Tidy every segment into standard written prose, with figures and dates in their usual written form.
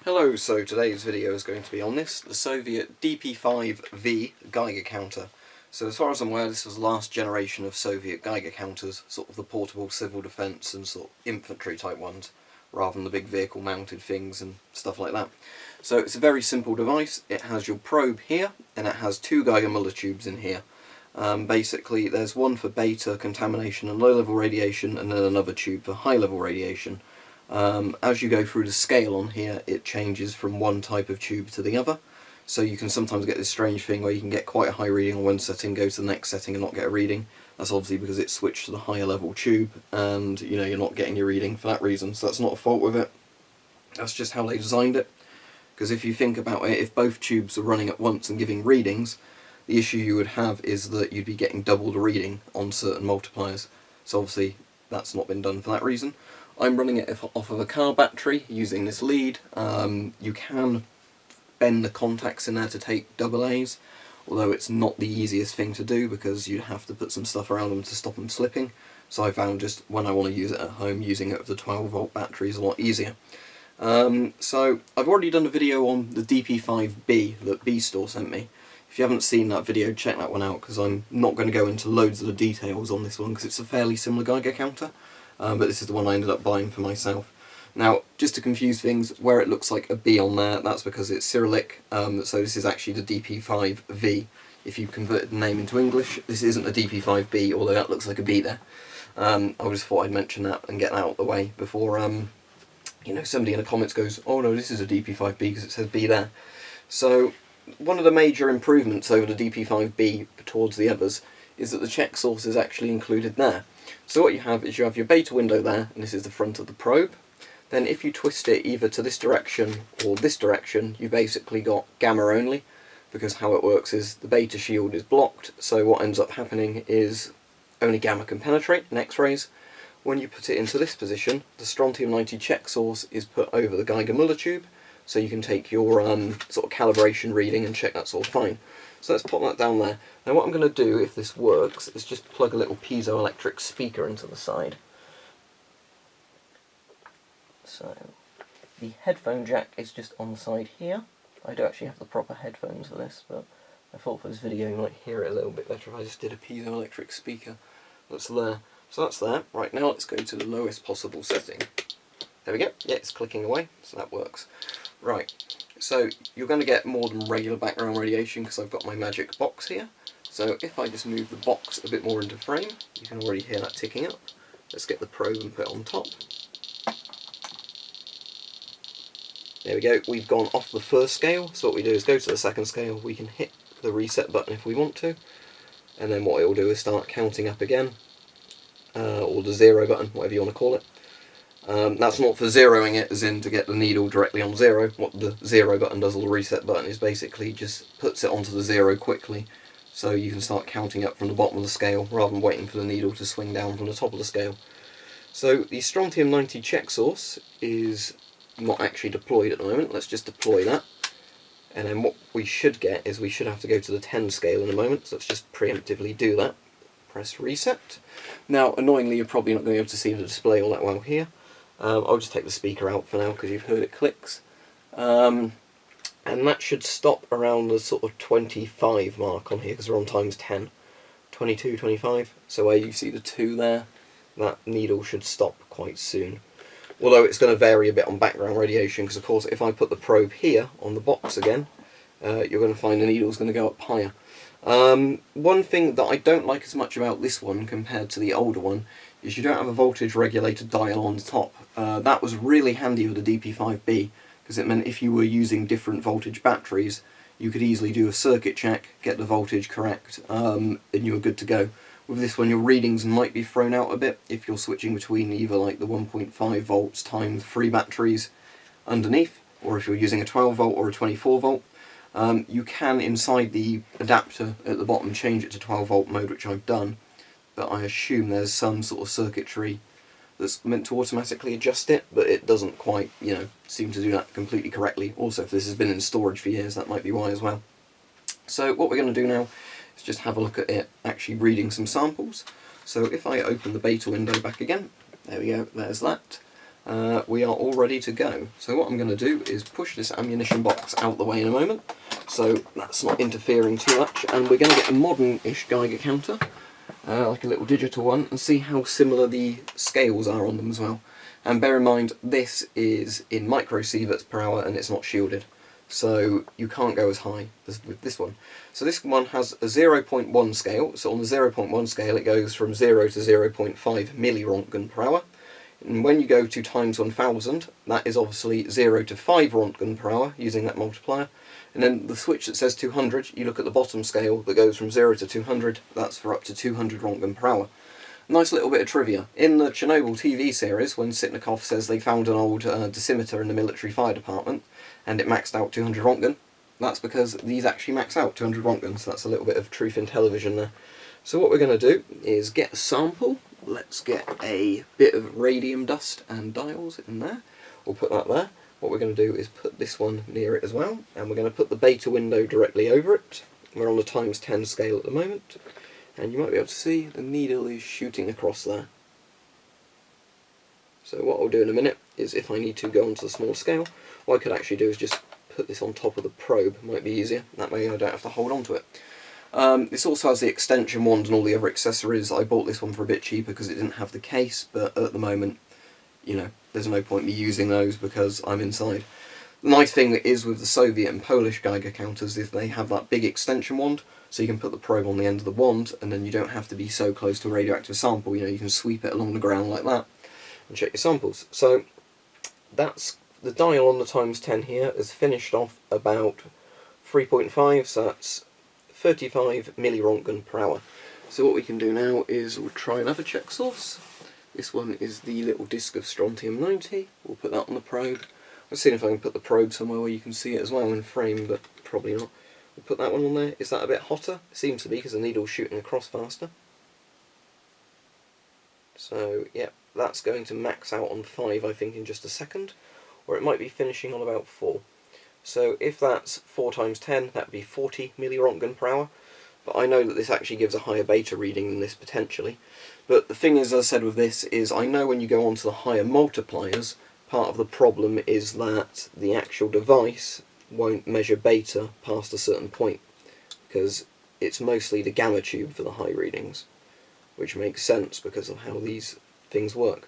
Hello, so today's video is going to be on the Soviet DP-5V Geiger Counter. So as far as I'm aware, this was the last generation of Soviet Geiger Counters, sort of the portable civil defence and sort of infantry type ones, rather than the big vehicle mounted things and stuff like that. So it's a very simple device. It has your probe here, and it has two Geiger Müller tubes in here. Basically there's one for beta, contamination and low level radiation, and then another tube for high level radiation. As you go through the scale on here, it changes from one type of tube to the other, so you can sometimes get this strange thing where you can get quite a high reading on one setting, go to the next setting and not get a reading. That's obviously because it's switched to the higher level tube and you're not getting your reading for that reason, so that's not a fault with it. That's just how they designed it, because if you think about it, if both tubes are running at once and giving readings, the issue you would have is that you'd be getting double the reading on certain multipliers, so obviously that's not been done for that reason. I'm running it off of a car battery using this lead. You can bend the contacts in there to take AA's, although it's not the easiest thing to do because you'd have to put some stuff around them to stop them slipping. So I found just when I want to use it at home, using it with the 12 volt battery is a lot easier. So I've already done a video on the DP-5B that Beastoree sent me. If you haven't seen that video, check that one out, because I'm not going to go into loads of the details on this one because it's a fairly similar Geiger counter. But this is the one I ended up buying for myself. Now, just to confuse things, where it looks like a B on there, that's because it's Cyrillic, so this is actually the DP-5V. If you converted the name into English, this isn't a DP-5B, although that looks like a B there. I just thought I'd mention that and get that out of the way before somebody in the comments goes, oh no, this is a DP-5B because it says B there. So, one of the major improvements over the DP-5B towards the others is that the check source is actually included there. So what you have is you have your beta window there, and this is the front of the probe. Then if you twist it either to this direction or this direction, you basically got gamma only, because how it works is the beta shield is blocked, so what ends up happening is only gamma can penetrate in X-rays. When you put it into this position, the strontium-90 check source is put over the Geiger Müller tube, so you can take your sort of calibration reading and check that's all fine. So let's pop that down there. Now what I'm going to do, if this works, is just plug a little piezoelectric speaker into the side. So the headphone jack is just on the side here. I do actually have the proper headphones for this, but I thought for this video you might hear it a little bit better if I just did a piezoelectric speaker. That's there. So that's there. Right, now let's go to the lowest possible setting. There we go. Yeah, it's clicking away, so that works. Right, so you're going to get more than regular background radiation because I've got my magic box here. So if I just move the box a bit more into frame, you can already hear that ticking up. Let's get the probe and put it on top. There we go, we've gone off the first scale, so what we do is go to the second scale, we can hit the reset button if we want to, and then what it will do is start counting up again, or the 0 button, whatever you want to call it. That's not for zeroing it, as in to get the needle directly on 0. What the 0 button does, or the reset button, is basically just puts it onto the 0 quickly, so you can start counting up from the bottom of the scale, rather than waiting for the needle to swing down from the top of the scale. So the strontium-90 check source is not actually deployed at the moment. Let's just deploy that, and then what we should get is we should have to go to the 10 scale in a moment, so let's just preemptively do that. Press reset. Now annoyingly you're probably not going to be able to see the display all that well here. I'll just take the speaker out for now because you've heard it clicks. And that should stop around the sort of 25 mark on here because we're on times 10. 22, 25, so where you see the 2 there, that needle should stop quite soon. Although it's going to vary a bit on background radiation, because of course if I put the probe here on the box again, you're going to find the needle's going to go up higher. One thing that I don't like as much about this one compared to the older one is you don't have a voltage regulated dial on the top. That was really handy with the DP-5B, because it meant if you were using different voltage batteries, you could easily do a circuit check, get the voltage correct, and you were good to go. With this one, your readings might be thrown out a bit if you're switching between either like the 1.5 volts times 3 batteries underneath, or if you're using a 12 volt or a 24 volt. You can, inside the adapter at the bottom, change it to 12 volt mode, which I've done, but I assume there's some sort of circuitry that's meant to automatically adjust it, but it doesn't quite, seem to do that completely correctly. Also, if this has been in storage for years, that might be why as well. So what we're going to do now is just have a look at it actually reading some samples. So if I open the beta window back again, there we go, there's that. we are all ready to go. So what I'm going to do is push this ammunition box out the way in a moment, so that's not interfering too much, and we're going to get a modern-ish Geiger counter, like a little digital one, and see how similar the scales are on them as well. And bear in mind, this is in microsieverts per hour and it's not shielded, so you can't go as high as with this one. So this one has a 0.1 scale, so on the 0.1 scale it goes from 0 to 0.5 milliroentgen per hour. And when you go to times 1000, that is obviously 0 to 5 Roentgen per hour, using that multiplier. And then the switch that says 200, you look at the bottom scale that goes from 0 to 200, that's for up to 200 Roentgen per hour. Nice little bit of trivia. In the Chernobyl TV series, when Sitnikov says they found an old dosimeter in the military fire department, and it maxed out 200 Roentgen, that's because these actually max out 200 Roentgen, so that's a little bit of truth in television there. So what we're going to do is get a sample. Let's get a bit of radium dust and dials in there. We'll put that there. What we're going to do is put this one near it as well, and we're going to put the beta window directly over it. We're on the times 10 scale at the moment, and you might be able to see the needle is shooting across there. So what I'll do in a minute is, if I need to go onto the small scale, what I could actually do is just put this on top of the probe. Might be easier, that way I don't have to hold on to it. This also has the extension wand and all the other accessories. I bought this one for a bit cheaper because it didn't have the case, but at the moment, you know, there's no point in me using those because I'm inside. The nice thing that is with the Soviet and Polish Geiger counters is they have that big extension wand, so you can put the probe on the end of the wand, and then you don't have to be so close to a radioactive sample. You know, you can sweep it along the ground like that and check your samples. So that's the dial on the times 10 here is finished off about 3.5, so that's 35 milliroentgen per hour. So what we can do now is we'll try another check source. This one is the little disc of strontium-90. We'll put that on the probe. I'll see if I can put the probe somewhere where you can see it as well in frame, but probably not. We'll put that one on there. Is that a bit hotter? It seems to be, because the needle's shooting across faster. So, yeah, that's going to max out on 5, I think, in just a second. Or it might be finishing on about 4. So if that's 4 times 10, that would be 40 milliroentgen per hour. But I know that this actually gives a higher beta reading than this potentially. But the thing is, as I said with this, is I know when you go on to the higher multipliers, part of the problem is that the actual device won't measure beta past a certain point, because it's mostly the gamma tube for the high readings, which makes sense because of how these things work.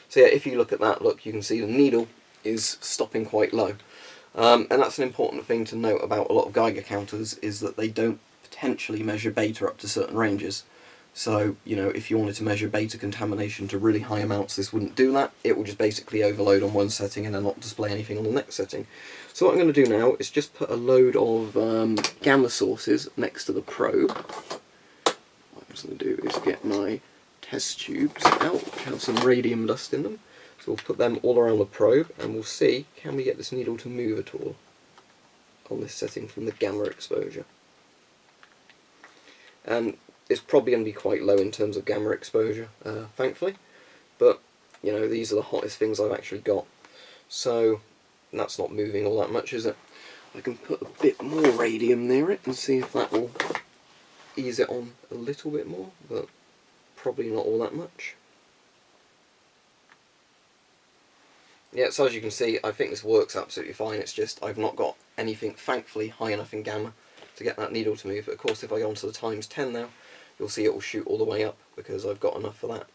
So yeah, if you look at that, look, you can see the needle is stopping quite low. And that's an important thing to note about a lot of Geiger counters, is that they don't potentially measure beta up to certain ranges. So, you know, if you wanted to measure beta contamination to really high amounts, this wouldn't do that. It will just basically overload on one setting and then not display anything on the next setting. So what I'm going to do now is just put a load of gamma sources next to the probe. What I'm just going to do is get my test tubes out, which have some radium dust in them. So we'll put them all around the probe, and we'll see, can we get this needle to move at all on this setting from the gamma exposure. And it's probably going to be quite low in terms of gamma exposure, thankfully, but you know, these are the hottest things I've actually got, so that's not moving all that much, is it? I can put a bit more radium near it and see if that will ease it on a little bit more, but probably not all that much. Yeah, so as you can see, I think this works absolutely fine. It's just I've not got anything, thankfully, high enough in gamma to get that needle to move. But of course, if I go onto the times 10 now, you'll see it will shoot all the way up because I've got enough for that.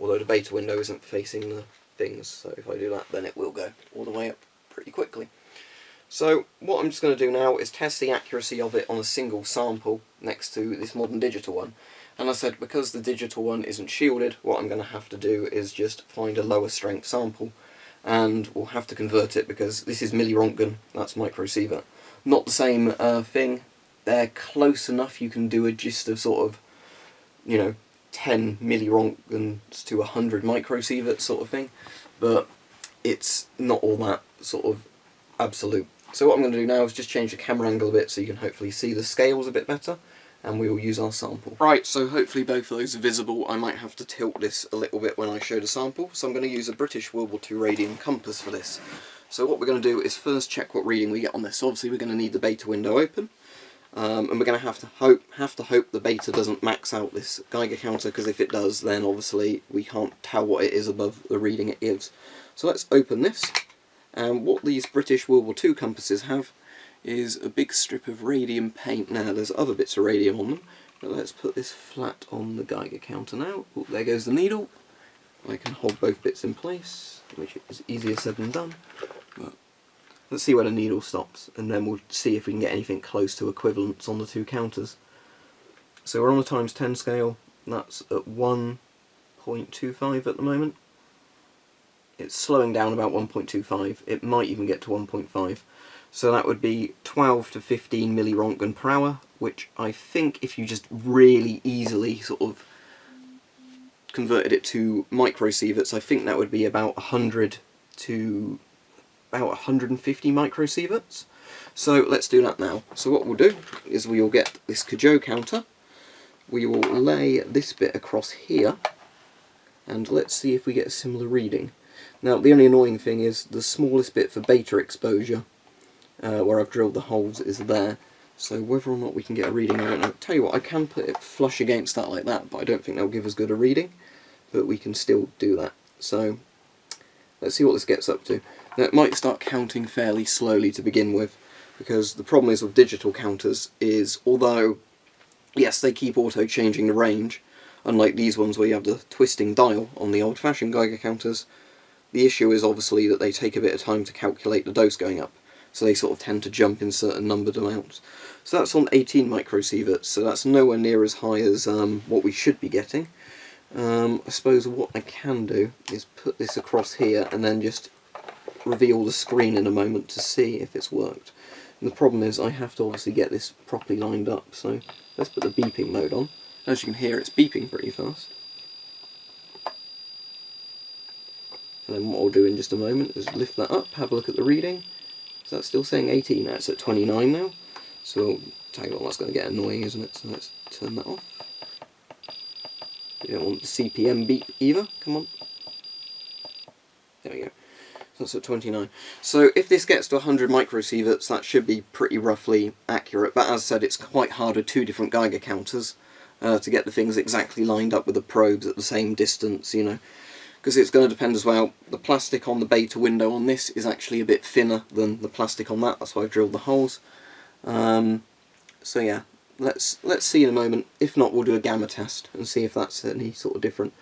Although the beta window isn't facing the things, so if I do that, then it will go all the way up pretty quickly. So what I'm just going to do now is test the accuracy of it on a single sample next to this modern digital one. And I said, because the digital one isn't shielded, what I'm going to have to do is just find a lower strength sample, and we'll have to convert it because this is milliroentgen, that's microsievert. Not the same thing. They're close enough. You can do a gist of sort of, you know, 10 milliroentgens to 100 microsievert sort of thing, but it's not all that sort of absolute. So what I'm going to do now is just change the camera angle a bit so you can hopefully see the scales a bit better, and we will use our sample. Right, so hopefully both of those are visible. I might have to tilt this a little bit when I show the sample, so I'm going to use a British World War II radium compass for this. So what we're going to do is first check what reading we get on this. So obviously we're going to need the beta window open. And we're going to have to hope the beta doesn't max out this Geiger counter, because if it does, then obviously we can't tell what it is above the reading it gives. So let's open this, and what these British World War II compasses have is a big strip of radium paint. Now there's other bits of radium on them, but let's put this flat on the Geiger counter now. Oh, there goes the needle. I can hold both bits in place, which is easier said than done. But let's see where the needle stops, and then we'll see if we can get anything close to equivalence on the two counters. So we're on a times 10 scale, that's at 1.25 at the moment. It's slowing down about 1.25, it might even get to 1.5. So that would be 12 to 15 milliroentgen per hour, which I think if you just really easily sort of converted it to microsieverts, I think that would be about 100 to about 150 microsieverts. So let's do that now. So what we'll do is we will get this Geiger counter, we will lay this bit across here, and let's see if we get a similar reading. Now the only annoying thing is the smallest bit for beta exposure, where I've drilled the holes, is there. So whether or not we can get a reading, I don't know. Tell you what, I can put it flush against that like that, but I don't think that'll give as good a reading. But we can still do that. So let's see what this gets up to. Now it might start counting fairly slowly to begin with, because the problem is with digital counters is, although yes they keep auto changing the range, unlike these ones where you have the twisting dial on the old-fashioned Geiger counters, the issue is obviously that they take a bit of time to calculate the dose going up, so they sort of tend to jump in certain numbered amounts. So that's on 18 microsieverts, so that's nowhere near as high as what we should be getting. I suppose what I can do is put this across here and then just reveal the screen in a moment to see if it's worked. And the problem is I have to obviously get this properly lined up, so let's put the beeping mode on. As you can hear, it's beeping pretty fast. And then what I'll do in just a moment is lift that up, have a look at the reading. So that's still saying 18, it's at 29 now. So, tell you what, that's going to get annoying, isn't it? So let's turn that off. You don't want the CPM beep either, come on. There we go. So that's at 29. So if this gets to 100 microsieverts, that should be pretty roughly accurate. But as I said, it's quite hard with two different Geiger counters to get the things exactly lined up with the probes at the same distance, you know. Because it's going to depend as well. The plastic on the beta window on this is actually a bit thinner than the plastic on that. That's why I've drilled the holes. So yeah, let's see in a moment. If not, we'll do a gamma test and see if that's any sort of different.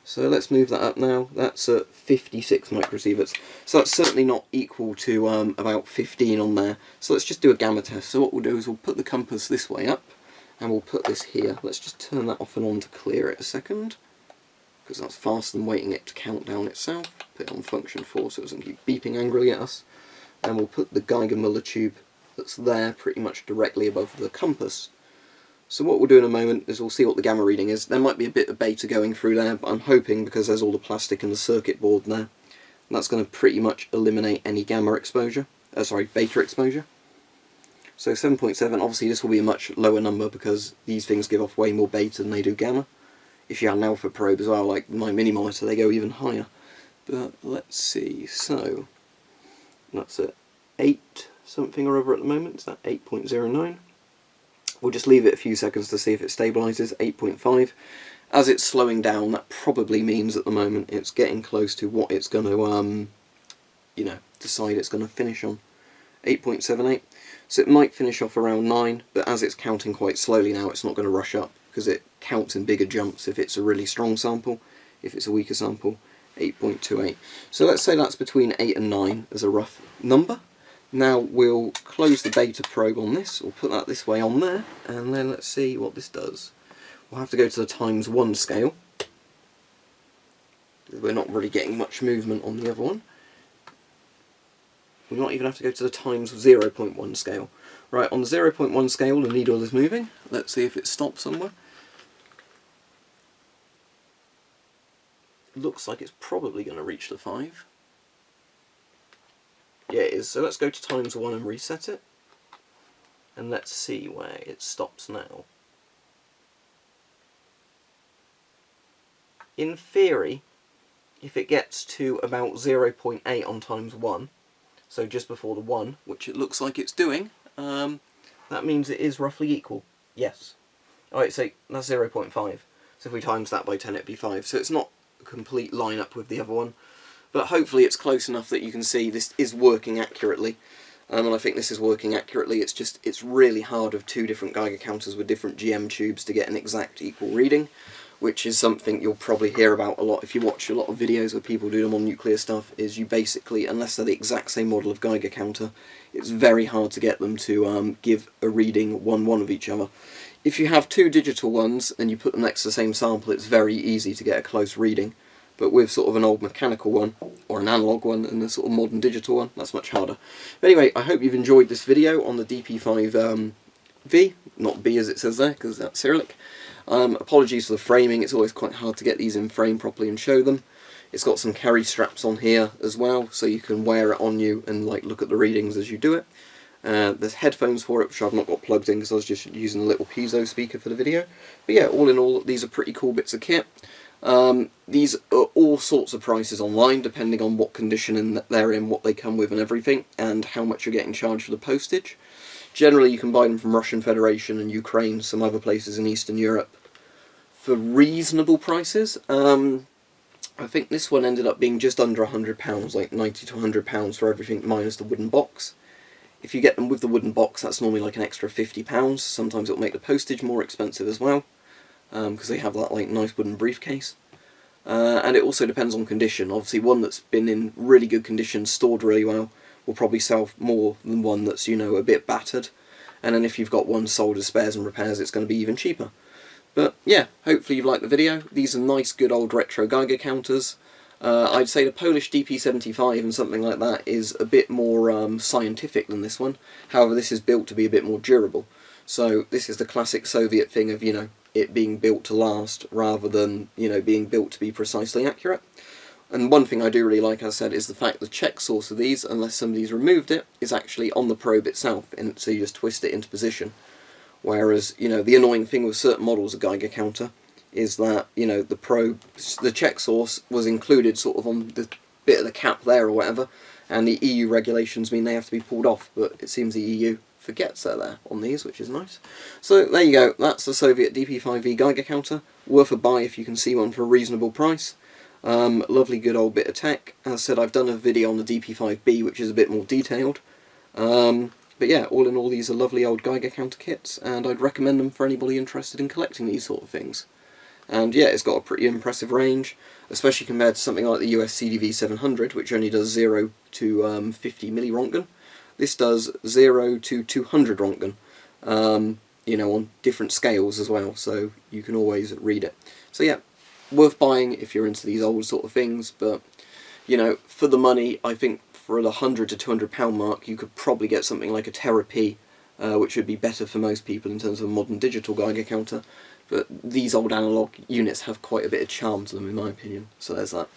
So let's move that up now. That's at 56 microsieverts. So that's certainly not equal to about 15 on there. So let's just do a gamma test. So what we'll do is we'll put the compass this way up, and we'll put this here. Let's just turn that off and on to clear it a second, because that's faster than waiting it to count down itself. Put it on function 4 so it doesn't keep beeping angrily at us. And we'll put the Geiger Muller tube that's there pretty much directly above the compass. So what we'll do in a moment is we'll see what the gamma reading is. There might be a bit of beta going through there, but I'm hoping, because there's all the plastic in the circuit board there, that's going to pretty much eliminate any gamma exposure. Beta exposure. So 7.7, obviously this will be a much lower number because these things give off way more beta than they do gamma. If you had an alpha probe as well, like my mini monitor, they go even higher. But let's see, so that's at 8 something or other at the moment. Is that 8.09? We'll just leave it a few seconds to see if it stabilises. 8.5. As it's slowing down, that probably means at the moment it's getting close to what it's going to, you know, decide it's going to finish on. 8.78. So it might finish off around 9, but as it's counting quite slowly now, it's not going to rush up, because it counts in bigger jumps if it's a really strong sample. If it's a weaker sample, 8.28. So let's say that's between 8 and 9 as a rough number. Now we'll close the beta probe on this, we'll put that this way on there, and then let's see what this does. We'll have to go to the ×1 scale. We're not really getting much movement on the other one. We might even have to go to the ×0.1 scale. Right, on the 0.1 scale the needle is moving. Let's see if it stops somewhere. Looks like it's probably going to reach the 5. Yeah, it is. So let's go to ×1 and reset it. And let's see where it stops now. In theory, if it gets to about 0.8 on ×1, so just before the 1, which it looks like it's doing, that means it is roughly equal. Yes. Alright, so that's 0.5. So if we times that by 10 it'd be 5. So it's not a complete line up with the other one. But hopefully it's close enough that you can see this is working accurately. And I think this is working accurately. It's really hard with two different Geiger counters with different GM tubes to get an exact equal reading, which is something you'll probably hear about a lot if you watch a lot of videos where people do them on nuclear stuff, is you basically, unless they're the exact same model of Geiger counter, it's very hard to get them to give a reading 1-1 of each other. If you have two digital ones and you put them next to the same sample, it's very easy to get a close reading. But with sort of an old mechanical one, or an analogue one, and a sort of modern digital one, that's much harder. But anyway, I hope you've enjoyed this video on the DP-5V, not B as it says there, because that's Cyrillic. Apologies for the framing, it's always quite hard to get these in frame properly and show them. It's got some carry straps on here as well, so you can wear it on you and like look at the readings as you do it. There's headphones for it, which I've not got plugged in because I was just using a little piezo speaker for the video. But yeah, all in all, these are pretty cool bits of kit. These are all sorts of prices online, depending on what condition they're in, what they come with and everything, and how much you're getting charged for the postage. Generally you can buy them from Russian Federation and Ukraine, some other places in Eastern Europe, for reasonable prices. I think this one ended up being just under £100, like £90 to £100 for everything minus the wooden box. If you get them with the wooden box, that's normally like an extra £50. Sometimes it'll make the postage more expensive as well, because they have that like nice wooden briefcase. And it also depends on condition. Obviously one that's been in really good condition, stored really well, will probably sell more than one that's, you know, a bit battered. And then if you've got one sold as spares and repairs, it's going to be even cheaper. But yeah, hopefully you've liked the video. These are nice, good old retro Geiger counters. I'd say the Polish DP-75 and something like that is a bit more scientific than this one. However, this is built to be a bit more durable. So this is the classic Soviet thing of, you know, it being built to last rather than, you know, being built to be precisely accurate. And one thing I do really like, as I said, is the fact the check source of these, unless somebody's removed it, is actually on the probe itself, and so you just twist it into position. Whereas, you know, the annoying thing with certain models of Geiger counter is that, you know, the probe, the check source was included sort of on the bit of the cap there or whatever, and the EU regulations mean they have to be pulled off, but it seems the EU forgets they're there on these, which is nice. So there you go, that's the Soviet DP-5V Geiger counter, worth a buy if you can see one for a reasonable price. Lovely good old bit of tech. As I said, I've done a video on the DP-5B, which is a bit more detailed. But yeah, all in all, these are lovely old Geiger counter kits, and I'd recommend them for anybody interested in collecting these sort of things. And yeah, it's got a pretty impressive range, especially compared to something like the US CDV-700, which only does 0 to 50 milliroentgen. This does 0 to 200 Roentgen, you know, on different scales as well, so you can always read it. So yeah, worth buying if you're into these old sort of things, but, you know, for the money, I think for the £100 to £200 mark, you could probably get something like a Therapy, which would be better for most people in terms of a modern digital Geiger counter, but these old analogue units have quite a bit of charm to them in my opinion, so there's that.